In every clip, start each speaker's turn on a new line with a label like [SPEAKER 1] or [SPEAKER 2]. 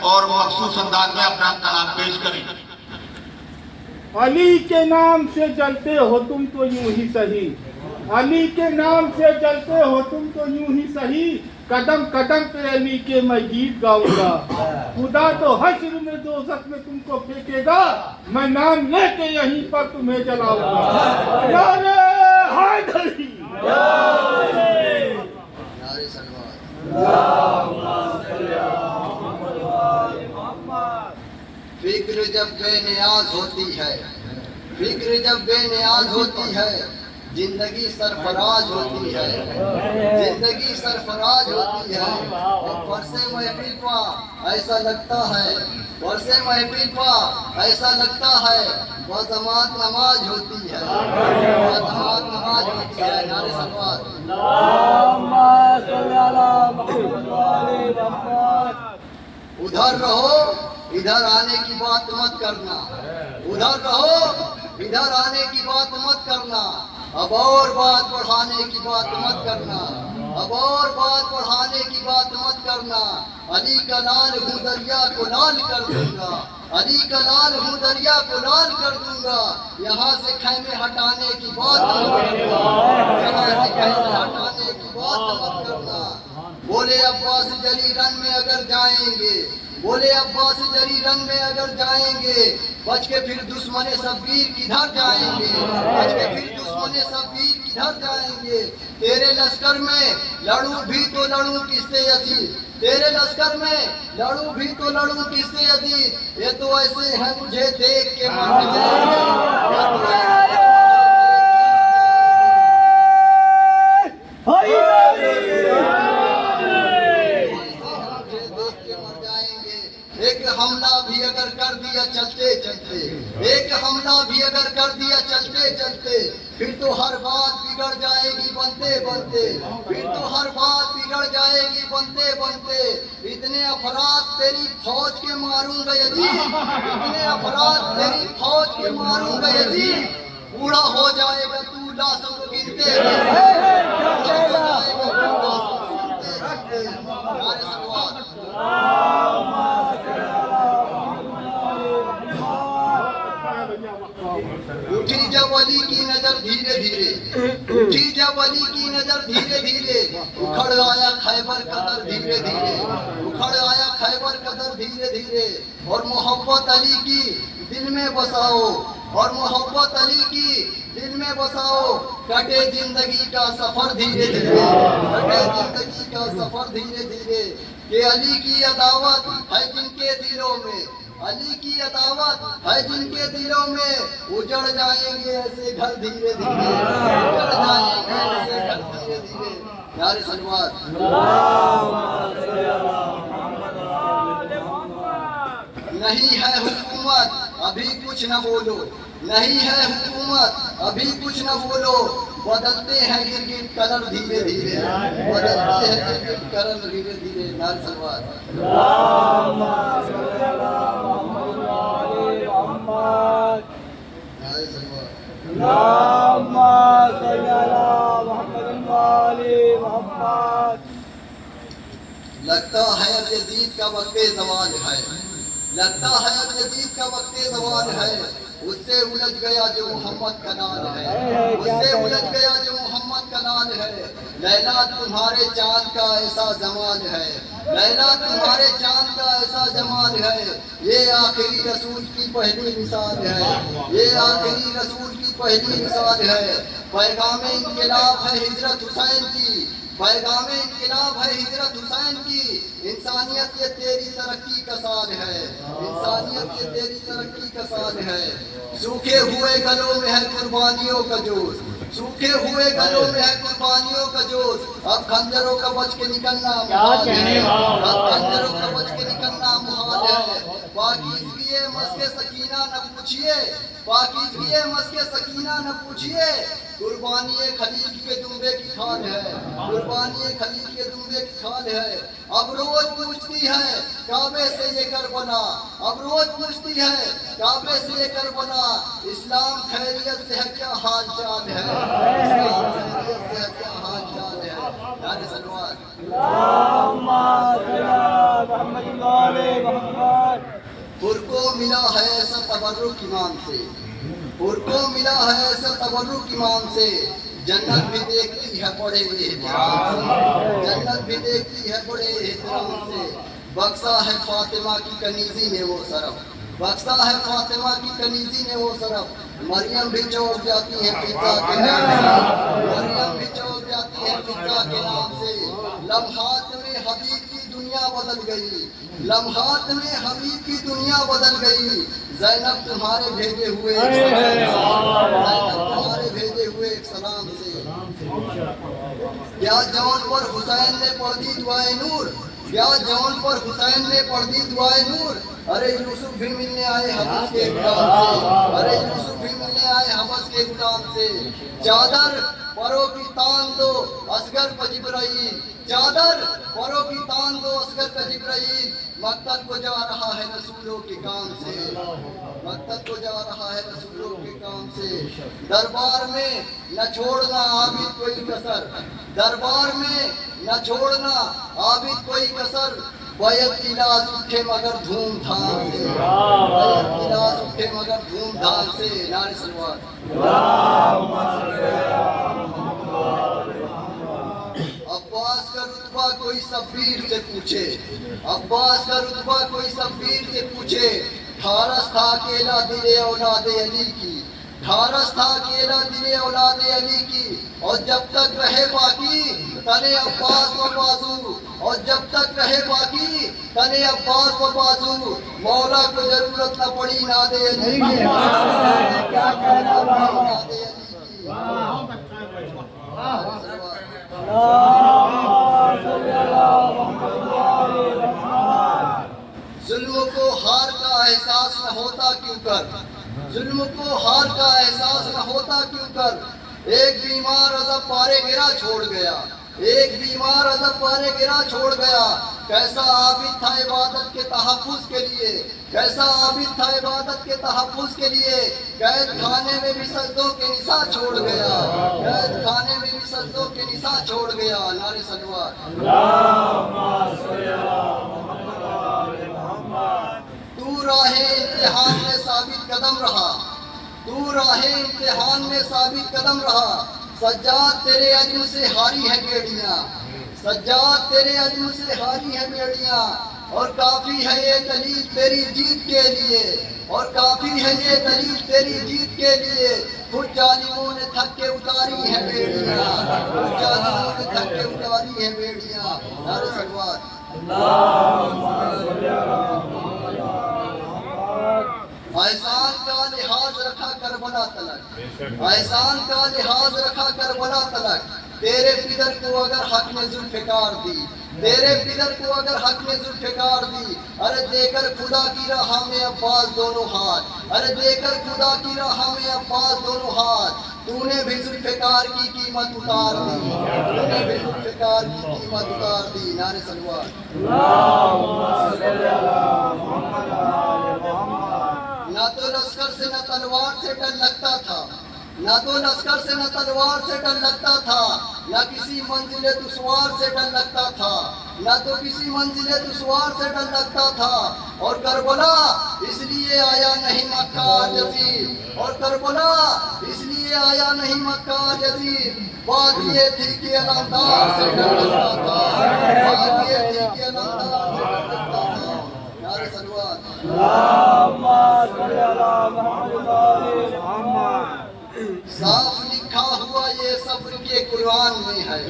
[SPEAKER 1] اور مخصوص انداز میں اپنا کلام پیش کریں۔
[SPEAKER 2] علی کے نام سے جلتے ہو تم تو یوں ہی سہی، علی کے نام سے جلتے ہو تم تو یوں ہی سہی، قدم قدم پہ علی کے میں گیت گاؤں گا، خدا تو حشر میں دوزخ میں تم کو پھینکے گا، میں نام لے کے یہیں پر تمہیں جلاؤں گا۔ یار حیدری،
[SPEAKER 3] فکر جب بے نیاز ہوتی ہے، فکر جب بے نیاز ہوتی ہے، زندگی سرفراز ہوتی ہے، زندگی سرفراز ہوتی ہے، برسے محفل پا ایسا لگتا ہے، برسے محفل پا ایسا لگتا ہے، بازمات نماز ہوتی ہے، بازمات نماز ہوتی ہے۔ نعرے صلوات۔ ادھر رہو ادھر آنے کی بات مت کرنا، ادھر رہو ادھر آنے کی بات مت کرنا، اب اور بات بڑھانے کی بات مت کرنا، اب اور بات بڑھانے کی بات مت کرنا، علی کا لال ہوں دریا کو لال کر دوں گا، علی کا لال ہوں دریا کو لال کر دوں گا، یہاں سے خیمے ہٹانے کی بات مت کرنا، یہاں سے خیمے ہٹانے کی بات مت کرنا۔ بولے عباس جلی رن میں اگر جائیں گے، بولے عباس جلی رن میں اگر جائیں گے، بچ کے پھر دشمن شبیر کدھر جائیں گے، بچ کے پھر دشمن شبیر کدھر جائیں گے، تیرے لشکر میں لڑوں بھی تو لڑوں کس سے عزیز، تیرے لشکر میں لڑوں بھی تو لڑوں کس سے عزیز، یہ تو ایسے ہیں مجھے دیکھ کے مر جائیں ایک حملہ بھی اگر کر دیا چلتے چلتے، ایک حملہ بھی اگر کر دیا چلتے چلتے، پھر تو ہر بات بگڑ جائے گی بنتے بنتے، پھر تو ہر بات بگڑ جائے گی بنتے بنتے، اتنے افراد تیری فوج کے ماروں گا یزید، اتنے افراد تیری فوج کے ماروں گا یزید، بوڑھا ہو جائے گا تو لاشوں کو گنتے اٹھی جب علی کی نظر دھیرے دھیرے، اٹھی جب علی کی نظر دھیرے دھیرے، اکھڑ آیا خیبر قدر دھیرے دھیرے، اکھڑ آیا خیبر قدر دھیرے دھیرے، اور محبت علی کی دل میں بساؤ، اور محبت علی کی دل میں بساؤ، کٹے زندگی کا سفر دھیرے دھیرے، کٹے زندگی کا سفر دھیرے دھیرے، کہ علی کی عداوت ہے جن کے دلوں میں، علی کی عداوت ہے جن کے دلوں میں، اجڑ جائیں گے ایسے گھر دھیرے دھیرے، اجڑ جائیں گے ایسے گھر دھیرے دھیرے۔ نعرے صلوات۔ نہیں ہے حکومت ابھی کچھ نہ بولو، نہیں ہے حکومت ابھی کچھ نہ بولو، بدلتے ہیں گرگٹ کلر دھیرے دھیرے، بدلتے ہیں گرگٹ کلر دھیرے دھیرے۔ نعرے صلوات۔ نعرے صلوات۔ لگتا ہے اب یزید کا وقت زوال ہے، لگتا ہے اب یزید کا وقت زوال ہے، اس سے الجھ گیا جو محمد کا نام ہے، اس سے الجھ گیا جو محمد کا نام ہے، لیلا تمہارے چاند کا ایسا جمال ہے، لیلا تمہارے چاند کا ایسا جمال ہے، یہ آخری رسول کی پہلی مثال ہے، یہ آخری رسول کی پہلی مثال ہے، پیغام انقلاب ہے ہجرت حسین کی، پیغام انقلاب ہے ہجرت حسین کی، انسانیت یہ تیری ترقی کا سال ہے، انسانیت یہ تیری ترقی کا سال ہے، سوکھے ہوئے گلوں میں ہے قربانیوں کا جوش، سوکھے ہوئے گلوں میں ہے قربانیوں کا جوش، اب خنجروں کا بچ کے نکلنا محال ہے، اب خنجروں کا بچ کے نکلنا محال ہے، پاکیزگی مسک سکینہ نہ پوچھئے، پاکیزگی مسک سکینہ نہ پوچھئے، قربانی خلیل کے دمبے کی کھال ہے، قربانی خلیل کے دمبے کی کھال ہے، اب روز پوچھتی ہے کعبے سے یہ کربلا، اب روز پوچھتی ہے کعبے سے یہ کربلا، اسلام خیریت سے ہے کیا حال چال ہے، اسلام خیریت سے ہے کیا حال چال ہے۔ نعرے سلوات پر کو ملا ہے ایسا تبرک امام سے پر کو ملا ہے ایسا تبرک امام سے جنت بھی دیکھتی ہے بڑے احترام سے جنت بھی دیکھتی ہے بڑے احترام سے بخشا ہے فاطمہ کی کنیزی نے وہ صرف بخشا ہے فاطمہ کی کنیزی نے وہ صرف مریم بھی چوک جاتی ہے فضا کے نام سے مریم بھی چوک جاتی ہے فضا کے نام سے لمحات میں حبیب کی دنیا بدل گئی لمحات میں حبیب کی دنیا بدل گئی زینب تمہارے بھیجے ہوئے تمہارے بھیجے ہوئے ایک سلام سے کیا جون پر حسین نے پڑھ دی دعائے نور کیا جون پر حسین نے پڑھ دی دعائے نور ارے یوسف بھی ملنے آئے حبس کے غلام سے ارے یوسف بھی ملنے آئے حبس کے غلام سے چادر پروں کی تان دو اصغر کو جبرائیل چادر پروں کی تان دو اصغر کا جبرائیل مقتل کو جا رہا ہے رسولوں کے کام سے مقتل کو جا رہا ہے رسولوں کے کام سے دربار میں نہ چھوڑنا عابد کوئی کسر دربار میں نہ چھوڑنا عابد کوئی کسر بیعت کی لاز اٹھے مگر دھوم دھام سے بیعت کی لاز اٹھے مگر دھوم دھام سے نعرے سلوات عباس کا رتبہ کوئی شبیر سے پوچھے عباس کا رتبہ کوئی شبیر سے پوچھے ٹھارس تھا اکیلا دل اولاد علی کی ٹھارس تھا اکیلا دل اولاد علی کی اور جب تک رہے باقی تنے عباس و بازو اور جب تک رہے باقی تنے عباس و بازو مولا کو ضرورت نہ پڑی ناد علی کی کیا کہنا ناد علی کی ظلم کو ہار کا احساس نہ ہوتا کیوں کر ظلم کو ہار کا احساس نہ ہوتا کیوں کر ایک بیمار عذب پارے گرا چھوڑ گیا ایک بیمار عذب پارے گرا چھوڑ گیا کیسا عابد تھا عبادت کے تحفظ کے لیے کیسا عابد تھا عبادت کے تحفظ کے لیے قید خانے میں بھی سجدوں کے نساء چھوڑ گیا قید خانے میں بھی سجدوں کے نساء چھوڑ گیا نعرے سلوات تو راہ امتحان میں ثابت قدم رہا تو راہ امتحان میں ثابت قدم رہا سجاد تیرے عجم سے ہاری ہے بیڑیاں سجاد تیرے عجم سے ہاری ہے بیڑیاں اور کافی ہے یہ دلیل تیری جیت کے لیے اور کافی ہے یہ دلیل تیری جیت کے لیے خود ظالموں نے تھک کے اتاری ہے بیڑیاں خود ظالموں نے تھک کے اتاری ہے بیڑیاں نعرے سلوات احسان کا لحاظ رکھا کربلا تلک احسان کا لحاظ رکھا کربلا تلک تیرے پدر کو اگر حق نے ذوالفقار دی تیرے پدر کو اگر حق نے ذوالفقار دی ارے دے کر خدا کی راہ میں عباس دونوں ہاتھ ارے دے کر خدا کی راہ میں عباس دونوں ہاتھ تو نے بھی ذوالفقار کی قیمت اتار دی تو نے بھی ذوالفقار کی قیمت اتار دی نعرے سلوات نہ تو لشکر سے نہ تلوار سے ڈر لگتا تھا نہ تو لشکر سے نہ تلوار سے ڈر لگتا تھا نہ کسی منزل دشوار سے ڈر لگتا تھا نہ تو کسی منزل دشوار سے ڈر لگتا تھا اور کربلا اس لیے آیا نہیں مکہ جزیر اور کربلا اس لیے آیا نہیں مکہ جزیر بات یہ تھی کہ علمدار سے ڈر لگتا تھا بات یہ تھی کہ علمدار سے ڈر لگتا تھا نعرے سلوات صاف لکھا ہوا یہ صبر کے قرآن میں ہے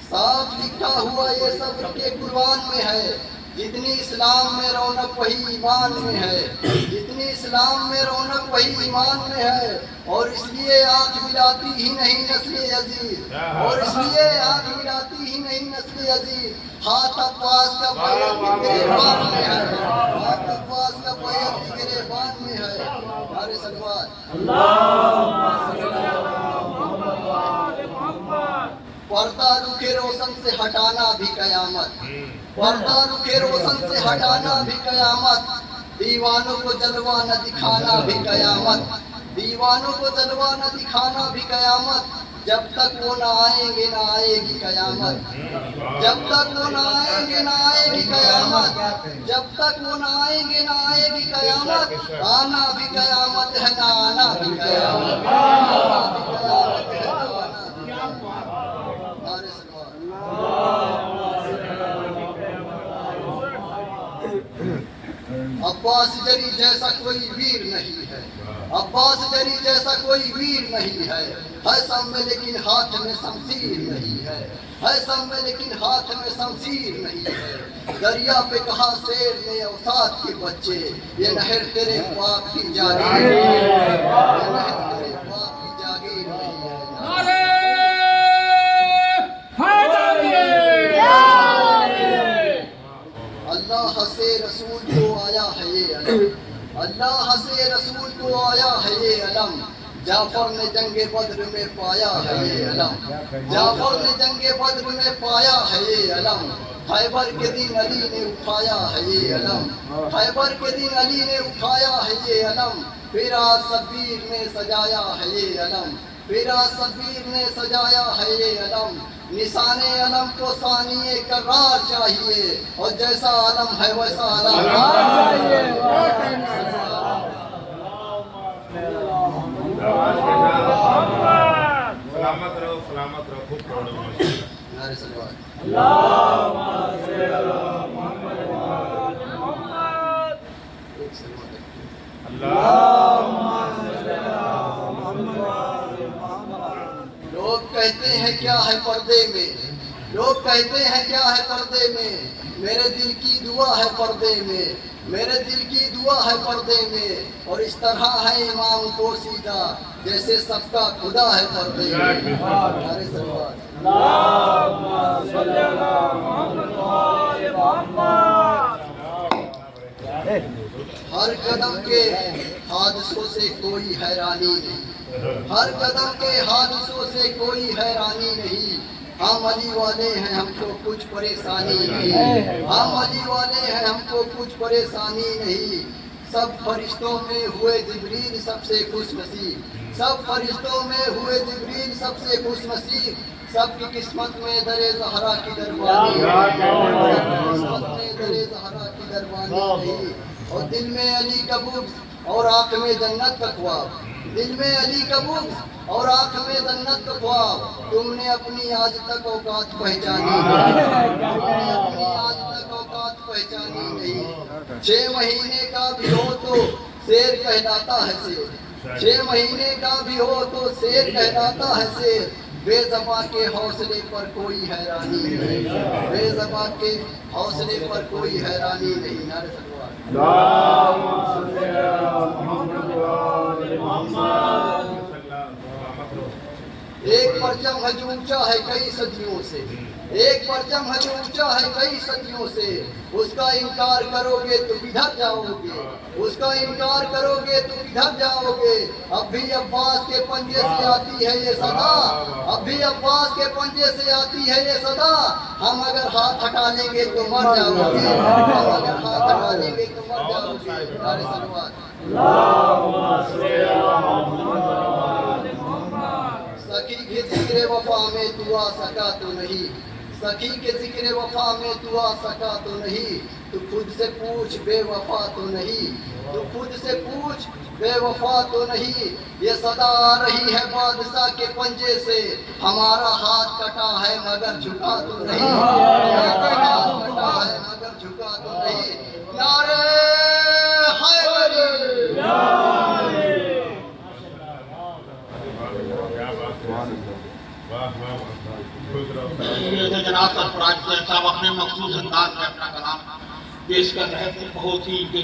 [SPEAKER 3] صاف لکھا ہوا یہ صبر کے قرآن میں ہے جتنی اسلام میں رونق وہی ایمان میں ہے جتنی اسلام میں رونق وہی ایمان میں ہے اور اس لیے آنکھ ملاتی ہی نہیں نسل عزیز اور اس لیے آنکھ ملاتی ہی نہیں نسل عزیز ہاتھ عباس کا بیعت بھی گریبان میں ہے ہاتھ عباس کا بیعت بھی گریبان میں ہے نعرے سلوات پردہ رخ روشن سے ہٹانا بھی قیامت پردہ رخ روشن سے ہٹانا بھی قیامت دیوانوں کو جلوہ نہ دکھانا بھی قیامت دیوانوں کو جلوہ نہ دکھانا بھی قیامت جب تک وہ نہ آئیں گے نہ آئے گی قیامت جب تک وہ نہ آئیں گے نہ آئے گی قیامت جب تک وہ نہ آئیں گے نہ آئے گی قیامت آنا بھی قیامت ہے نہ آنا بھی قیامت آنا بھی قیامت ہے نہ آنا بھی نعرے سلوات عباس جری جیسا کوئی ویر نہیں ہے عباس جری جیسا کوئی ویر نہیں ہے سب میں لیکن ہاتھ میں شمشیر نہیں ہے سب میں لیکن ہاتھ میں شمشیر نہیں ہے دریا پہ کہا شیر نے اوساد کے بچے یہ نہر تیرے باپ کی جاگیر یہ نہر تیرے باپ کی جاگیر نہیں ہے اللہ سے رسول کو آیا ہے یہ علم اللہ سے رسول کو آیا ہے یہ علم جعفر نے جنگ بدر میں پایا ہے یہ علم جعفر نے جنگ بدر میں پایا ہے یہ علم خیبر کے دن علی نے اٹھایا ہے یہ علم خیبر کے دن علی نے اٹھایا ہے یہ علم پھر صبیر نے سجایا ہے یہ علم پھر صبیر نے سجایا ہے یہ علم نشان علم کو ثانی کرار چاہیے اور جیسا علم ہے ویسا علم چاہیے
[SPEAKER 4] سلامت رہو خوب پڑھو
[SPEAKER 3] نعرے سلوات لوگ کہتے ہیں کیا ہے پردے میں لوگ کہتے ہیں کیا ہے پردے میں میرے دل کی دعا ہے پردے میں میرے دل کی دعا ہے پردے میں اور اس طرح ہے امام کو سیدھا جیسے سب کا خدا ہے پردے میں نعرے سلوات ہر قدم کے حادثوں سے کوئی حیرانی نہیں ہر قدم کے حادثوں سے کوئی حیرانی نہیں ہم علی والے ہیں ہم کو کچھ پریشانی نہیں ہم علی والے ہیں ہم کو کچھ پریشانی نہیں سب فرشتوں میں ہوئے جبریل سب سے خوش نصیب سب فرشتوں میں ہوئے جبریل سب سے خوش نصیب سب کی قسمت میں در زہرا کی دربانی قسمت میں در زہرا کی دربانی نہیں اور دل میں علی کا بغض اور آنکھ میں جنت کا خواب دل میں علی کا بغض اور آنکھ میں جنت کا خواب تم نے اپنی آج تک اوقات پہچانی تم نے اپنی آج تک اوقات پہچانی نہیں 6 مہینے کا بھی ہو تو شیر کہلاتا ہے شیر 6 مہینے کا بھی ہو تو شیر کہلاتا ہے شیر بے زبان کے حوصلے پر کوئی حیرانی نہیں بے زبان کے حوصلے پر کوئی حیرانی نہیں نعرے سلوات ایک پرچم ہے جو اونچا ہے کئی صدیوں سے ایک پرچم ہے جو اونچا ہے کئی صدیوں سے اس کا انکار کرو گے تو کدھر جاؤ گے اس کا انکار کرو گے تو کدھر جاؤ گے اب بھی عباس کے پنجے سے آتی ہے یہ صدا اب بھی عباس کے پنجے سے آتی ہے یہ صدا ہم اگر ہاتھ ہٹا لیں گے تو مر جاؤ گے ہم اگر ہاتھ ہٹا لیں گے تو مر جاؤ گے نعرے سلوات سخی کے ذکر وفا میں تو آ سکا تو نہیں سخی کے ذکر وفا میں تو آ سکا تو نہیں تو خود سے پوچھ بے وفا تو نہیں تو خود سے پوچھ بے وفا تو نہیں یہ صدا آ رہی ہے بادشاہ کے پنجے سے ہمارا ہاتھ کٹا ہے مگر جھکا تو نہیں ہمارا ہاتھ کٹا ہے مگر جھکا تو نہیں نعرے حیدری
[SPEAKER 1] جناب سرفراز صاحب اپنے مخصوص انداز میں اپنا کلام پیش کر رہے تھے بہت ہی